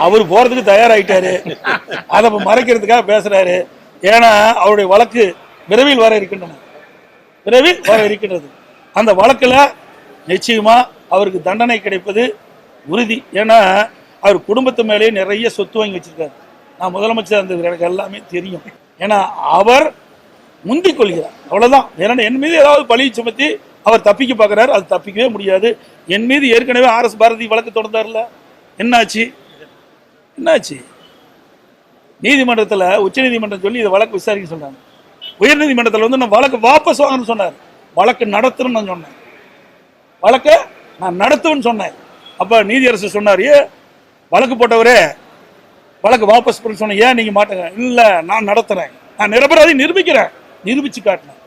அவர் போறதுக்கு தயாராயிட்டாரு. அதை மறைக்கிறதுக்காக பேசுறாரு. ஏன்னா அவருடைய வழக்கு விரைவில் வர இருக்கின்றது. அந்த வழக்குல நிச்சயமா அவருக்கு தண்டனை கிடைப்பது உறுதி. ஏன்னா அவர் குடும்பத்து மேலேயே நிறைய சொத்து வாங்கி வச்சிருக்காரு. நான் முதலமைச்சர் இருந்தது எனக்கு எல்லாமே தெரியும். ஏன்னா அவர் முந்திக் கொள்கிறார், அவ்வளவுதான். ஏன்னா என் மீது ஏதாவது பழி சுமத்தி அவர் தப்பிக்க பார்க்கிறார், அது தப்பிக்கவே முடியாது. என் மீது ஏற்கனவே RS பாரதி வழக்கு தொடர்ந்தார்ல, என்னாச்சு? நீதிமன்றத்தில் உச்சநீதிமன்றம் சொல்லி இதை வழக்கு விசாரிக்க சொன்னாங்க. உயர்நீதிமன்றத்தில் நான் வழக்கு வாபஸ் வாங்கன்னு சொன்னார். வழக்கு நடத்தணும்னு நான் சொன்னேன், வழக்கை நான் நடத்துவேன்னு சொன்னேன். அப்ப நீதியரசர் சொன்னார், வழக்கு போட்டவரே வழக்கு வாபஸ் பண்ண சொன்ன, ஏன் நீங்க மாட்டேங்க? இல்ல நான் நடத்துறேன், நான் நிரபராதி நிரூபிக்கிறேன், நிரூபிச்சு காட்டினேன்.